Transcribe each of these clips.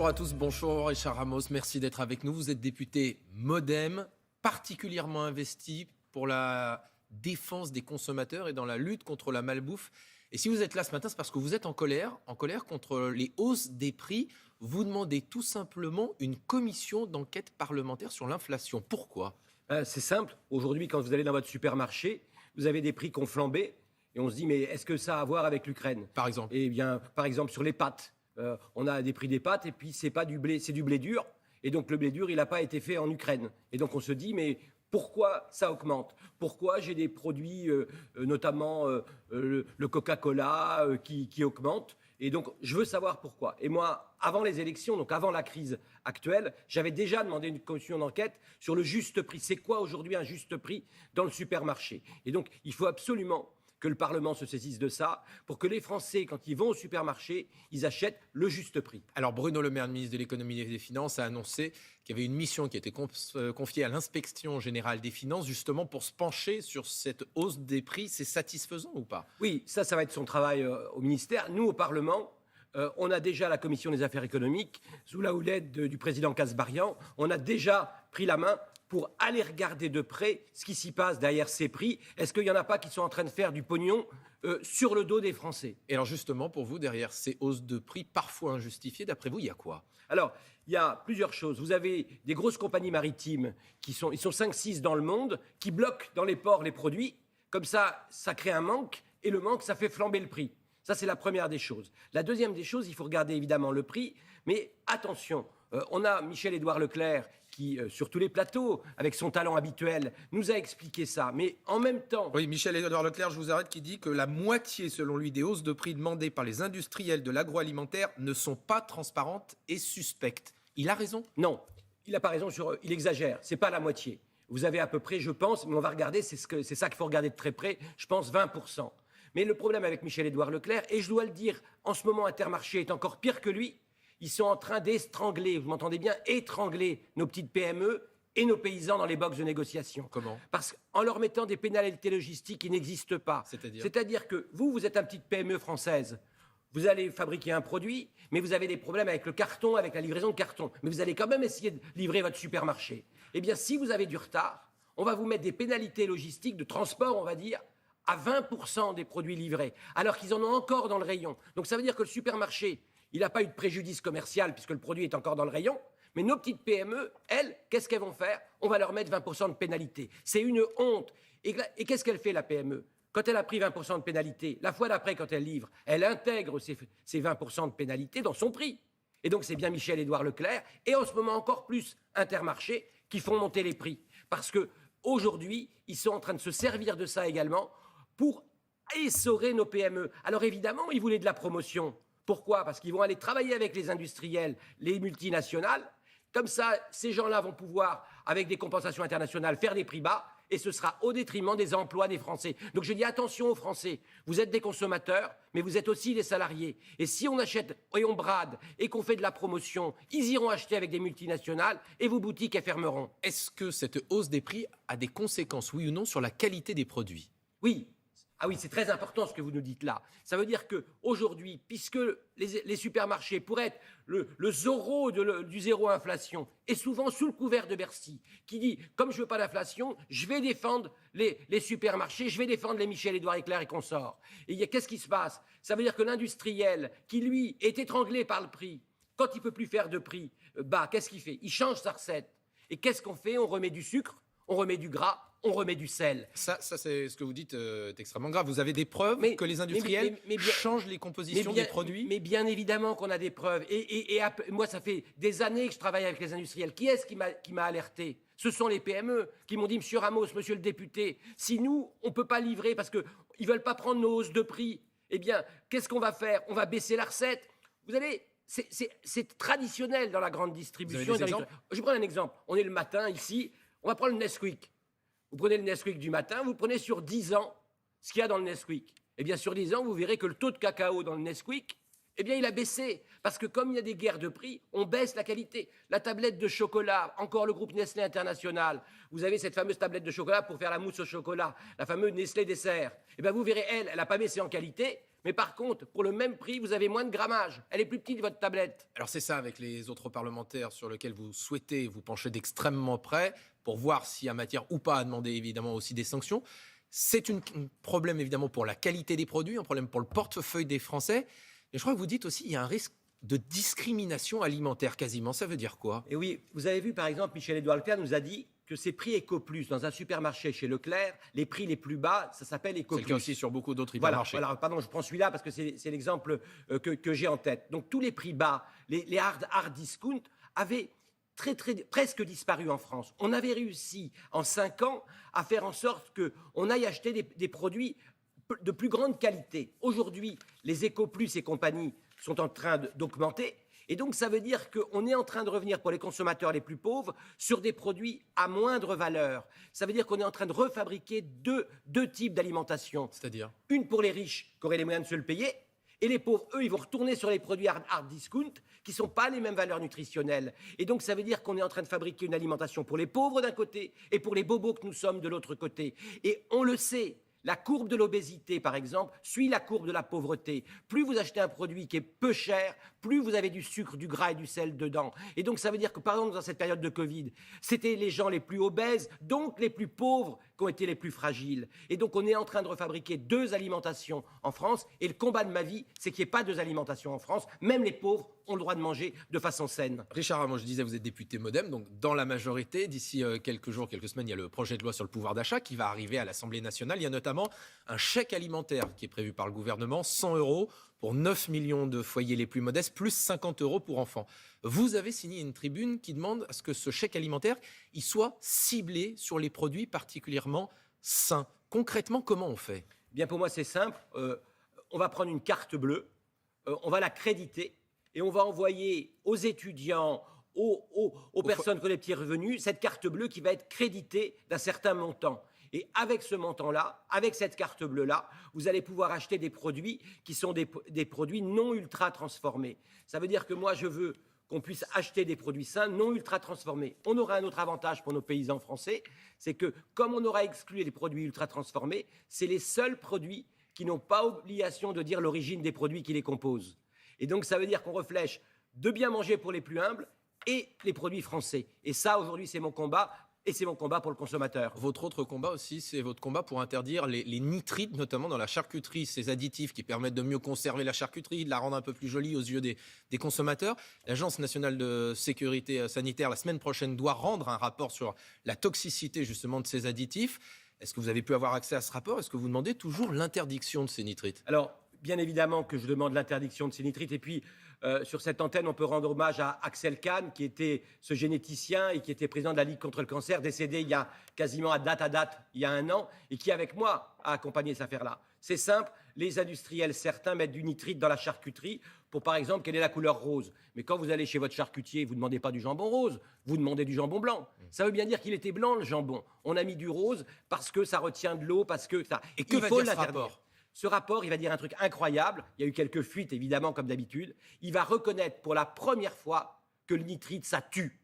Bonjour à tous, bonjour Richard Ramos, merci d'être avec nous. Vous êtes député MoDem, particulièrement investi pour la défense des consommateurs et dans la lutte contre la malbouffe. Et si vous êtes là ce matin, c'est parce que vous êtes en colère contre les hausses des prix. Vous demandez tout simplement une commission d'enquête parlementaire sur l'inflation. Pourquoi ? C'est simple. Aujourd'hui, quand vous allez dans votre supermarché, vous avez des prix qui ont flambé. Et on se dit, mais est-ce que ça a à voir avec l'Ukraine ? Par exemple ? Eh bien, par exemple, sur les pâtes. On a des prix des pâtes et puis c'est pas du blé, c'est du blé dur. Et donc le blé dur, il n'a pas été fait en Ukraine. Et donc on se dit, mais pourquoi ça augmente ? Pourquoi j'ai des produits, notamment le Coca-Cola, qui augmentent ? Et donc je veux savoir pourquoi. Et moi, avant les élections, donc avant la crise actuelle, j'avais déjà demandé une commission d'enquête sur le juste prix. C'est quoi aujourd'hui un juste prix dans le supermarché ? Et donc il faut absolument que le Parlement se saisisse de ça, pour que les Français, quand ils vont au supermarché, ils achètent le juste prix. Alors Bruno Le Maire, le ministre de l'économie et des finances, a annoncé qu'il y avait une mission qui était confiée à l'inspection générale des finances, justement pour se pencher sur cette hausse des prix. C'est satisfaisant ou pas ? Oui, ça va être son travail au ministère. Nous, au Parlement, on a déjà la commission des affaires économiques, sous la houlette du président Kasbarian. On a déjà pris la main pour aller regarder de près ce qui s'y passe derrière ces prix. Est-ce qu'il n'y en a pas qui sont en train de faire du pognon sur le dos des Français ? Et alors justement, pour vous, derrière ces hausses de prix parfois injustifiées, d'après vous, il y a quoi ? Alors, il y a plusieurs choses. Vous avez des grosses compagnies maritimes, ils sont 5-6 dans le monde, qui bloquent dans les ports les produits. Comme ça crée un manque, et le manque, ça fait flamber le prix. Ça, c'est la première des choses. La deuxième des choses, il faut regarder évidemment le prix, mais attention, on a Michel-Édouard Leclerc qui, sur tous les plateaux, avec son talent habituel, nous a expliqué ça. Mais en même temps... Oui, Michel-Édouard Leclerc, je vous arrête, qui dit que la moitié, selon lui, des hausses de prix demandées par les industriels de l'agroalimentaire ne sont pas transparentes et suspectes. Il a raison ? Non, il n'a pas raison, il exagère. C'est pas la moitié. Vous avez à peu près, je pense, mais on va regarder, c'est ça qu'il faut regarder de très près, je pense 20%. Mais le problème avec Michel-Édouard Leclerc, et je dois le dire, en ce moment, Intermarché est encore pire que lui. Ils sont en train d'étrangler, vous m'entendez bien, étrangler nos petites PME et nos paysans dans les boxes de négociation. Comment ? Parce qu'en leur mettant des pénalités logistiques qui n'existent pas. C'est-à-dire que vous êtes une petite PME française. Vous allez fabriquer un produit, mais vous avez des problèmes avec le carton, avec la livraison de carton. Mais vous allez quand même essayer de livrer votre supermarché. Eh bien, si vous avez du retard, on va vous mettre des pénalités logistiques de transport, on va dire, à 20% des produits livrés, alors qu'ils en ont encore dans le rayon. Donc ça veut dire que le supermarché, il n'a pas eu de préjudice commercial puisque le produit est encore dans le rayon. Mais nos petites PME, elles, qu'est-ce qu'elles vont faire ? On va leur mettre 20% de pénalité. C'est une honte. Et qu'est-ce qu'elle fait, la PME ? Quand elle a pris 20% de pénalité, la fois d'après, quand elle livre, elle intègre ces 20% de pénalité dans son prix. Et donc, c'est bien Michel-Édouard Leclerc et en ce moment encore plus Intermarché qui font monter les prix. Parce qu'aujourd'hui, ils sont en train de se servir de ça également pour essorer nos PME. Alors évidemment, ils voulaient de la promotion. Pourquoi ? Parce qu'ils vont aller travailler avec les industriels, les multinationales. Comme ça, ces gens-là vont pouvoir, avec des compensations internationales, faire des prix bas. Et ce sera au détriment des emplois des Français. Donc je dis attention aux Français. Vous êtes des consommateurs, mais vous êtes aussi des salariés. Et si on achète et on brade et qu'on fait de la promotion, ils iront acheter avec des multinationales et vos boutiques, elles fermeront. Est-ce que cette hausse des prix a des conséquences, oui ou non, sur la qualité des produits ? Oui. Ah oui, c'est très important ce que vous nous dites là. Ça veut dire qu'aujourd'hui, puisque les supermarchés pourraient être le Zorro du zéro inflation, et souvent sous le couvert de Bercy, qui dit, comme je ne veux pas d'inflation, je vais défendre les supermarchés, je vais défendre les Michel-Édouard Leclerc et consorts. Et qu'est-ce qui se passe ? Ça veut dire que l'industriel, qui lui est étranglé par le prix, quand il ne peut plus faire de prix bas, qu'est-ce qu'il fait ? Il change sa recette. Et qu'est-ce qu'on fait ? On remet du sucre, on remet du gras, on remet du sel. Ça c'est ce que vous dites est extrêmement grave. Vous avez des preuves que les industriels changent les compositions des produits ? Mais bien évidemment qu'on a des preuves. Et moi, ça fait des années que je travaille avec les industriels. Qui est-ce qui m'a alerté ? Ce sont les PME qui m'ont dit, Monsieur Ramos, Monsieur le député, si nous, on ne peut pas livrer parce qu'ils ne veulent pas prendre nos hausses de prix, eh bien, qu'est-ce qu'on va faire ? On va baisser la recette. Vous allez... C'est traditionnel dans la grande distribution. Vous avez des exemples ? Je prends un exemple. On est le matin ici, on va prendre le Nesquik. Vous prenez le Nesquik du matin, vous prenez sur 10 ans ce qu'il y a dans le Nesquik. Eh bien, sur 10 ans, vous verrez que le taux de cacao dans le Nesquik, eh bien, il a baissé. Parce que comme il y a des guerres de prix, on baisse la qualité. La tablette de chocolat, encore le groupe Nestlé International, vous avez cette fameuse tablette de chocolat pour faire la mousse au chocolat, la fameuse Nestlé Dessert. Eh bien, vous verrez, elle n'a pas baissé en qualité, Mais par contre, pour le même prix, vous avez moins de grammage. Elle est plus petite, votre tablette. Alors c'est ça avec les autres parlementaires sur lesquels vous souhaitez vous pencher d'extrêmement près pour voir s'il y a matière ou pas à demander évidemment aussi des sanctions. C'est un problème évidemment pour la qualité des produits, un problème pour le portefeuille des Français. Et je crois que vous dites aussi qu'il y a un risque de discrimination alimentaire quasiment. Ça veut dire quoi? Et oui, vous avez vu par exemple, Michel-Édouard Leclerc nous a dit que ces prix Ecoplus dans un supermarché chez Leclerc, les prix les plus bas, ça s'appelle Ecoplus. C'est le cas aussi sur beaucoup d'autres Voilà, hypermarchés. voilà, pardon, je prends celui-là parce que c'est l'exemple que j'ai en tête. Donc tous les prix bas, les hard discount avaient presque disparu en France. On avait réussi en 5 ans à faire en sorte qu'on aille acheter des produits de plus grande qualité. Aujourd'hui, les Ecoplus et compagnie sont en train d'augmenter. Et donc, ça veut dire qu'on est en train de revenir pour les consommateurs les plus pauvres sur des produits à moindre valeur. Ça veut dire qu'on est en train de refabriquer deux types d'alimentation. C'est-à-dire? Une pour les riches qui auraient les moyens de se le payer. Et les pauvres, eux, ils vont retourner sur les produits hard discount qui ne sont pas les mêmes valeurs nutritionnelles. Et donc, ça veut dire qu'on est en train de fabriquer une alimentation pour les pauvres d'un côté et pour les bobos que nous sommes de l'autre côté. Et on le sait. La courbe de l'obésité, par exemple, suit la courbe de la pauvreté. Plus vous achetez un produit qui est peu cher, plus vous avez du sucre, du gras et du sel dedans. Et donc, ça veut dire que, par exemple, dans cette période de Covid, c'était les gens les plus obèses, donc les plus pauvres, qui ont été les plus fragiles. Et donc, on est en train de refabriquer 2 alimentations en France. Et le combat de ma vie, c'est qu'il n'y ait pas 2 alimentations en France. Même les pauvres ont le droit de manger de façon saine. Richard Ramos, je disais, vous êtes député MoDem, donc dans la majorité, d'ici quelques jours, quelques semaines, il y a le projet de loi sur le pouvoir d'achat qui va arriver à l'Assemblée nationale. Il y a notamment un chèque alimentaire qui est prévu par le gouvernement, 100 € pour 9 millions de foyers les plus modestes, plus 50 € pour enfants. Vous avez signé une tribune qui demande à ce que ce chèque alimentaire il soit ciblé sur les produits particulièrement sains. Concrètement, comment on fait? Bien, pour moi, c'est simple. On va prendre une carte bleue, on va la créditer et on va envoyer aux étudiants, aux personnes qui ont des petits revenus, cette carte bleue qui va être créditée d'un certain montant. Et avec ce montant-là, avec cette carte bleue-là, vous allez pouvoir acheter des produits qui sont des produits non ultra transformés. Ça veut dire que moi, je veux qu'on puisse acheter des produits sains non ultra transformés. On aura un autre avantage pour nos paysans français, c'est que comme on aura exclu les produits ultra transformés, c'est les seuls produits qui n'ont pas obligation de dire l'origine des produits qui les composent. Et donc, ça veut dire qu'on reflèche de bien manger pour les plus humbles et les produits français. Et ça, aujourd'hui, c'est mon combat. Et c'est mon combat pour le consommateur. Votre autre combat aussi, c'est votre combat pour interdire les nitrites, notamment dans la charcuterie, ces additifs qui permettent de mieux conserver la charcuterie, de la rendre un peu plus jolie aux yeux des consommateurs. L'Agence nationale de sécurité sanitaire, la semaine prochaine, doit rendre un rapport sur la toxicité justement de ces additifs. Est-ce que vous avez pu avoir accès à ce rapport? Est-ce que vous demandez toujours l'interdiction de ces nitrites? Alors, bien évidemment que je demande l'interdiction de ces nitrites. Et puis, sur cette antenne, on peut rendre hommage à Axel Kahn, qui était ce généticien et qui était président de la Ligue contre le cancer, décédé il y a quasiment à date, il y a 1 an, et qui, avec moi, a accompagné cette affaire-là. C'est simple, les industriels, certains mettent du nitrite dans la charcuterie pour, par exemple, qu'elle ait la couleur rose. Mais quand vous allez chez votre charcutier, vous ne demandez pas du jambon rose, vous demandez du jambon blanc. Ça veut bien dire qu'il était blanc, le jambon. On a mis du rose parce que ça retient de l'eau, parce que ça... Et que va dire ce rapport? Ce rapport, il va dire un truc incroyable. Il y a eu quelques fuites, évidemment, comme d'habitude. Il va reconnaître pour la première fois que le nitrite, ça tue.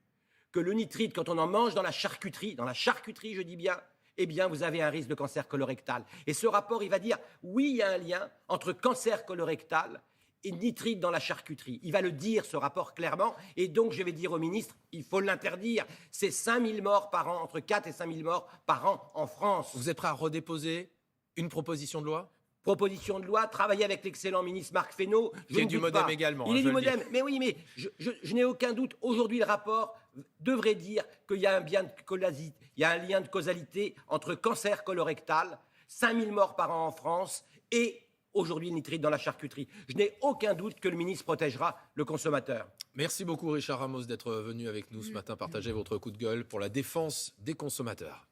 Que le nitrite, quand on en mange dans la charcuterie, je dis bien, eh bien, vous avez un risque de cancer colorectal. Et ce rapport, il va dire, oui, il y a un lien entre cancer colorectal et nitrite dans la charcuterie. Il va le dire, ce rapport, clairement. Et donc, je vais dire au ministre, il faut l'interdire. C'est 5000 morts par an, entre 4 et 5000 morts par an en France. Vous êtes prêt à redéposer une proposition de loi? Proposition de loi, travailler avec l'excellent ministre Marc Fesneau. Il est du MoDem également. Il est du MoDem, mais oui, mais je n'ai aucun doute. Aujourd'hui, le rapport devrait dire qu'il y a un lien de causalité entre cancer colorectal, 5000 morts par an en France et aujourd'hui le nitrite dans la charcuterie. Je n'ai aucun doute que le ministre protégera le consommateur. Merci beaucoup Richard Ramos d'être venu avec nous ce matin, partager votre coup de gueule pour la défense des consommateurs.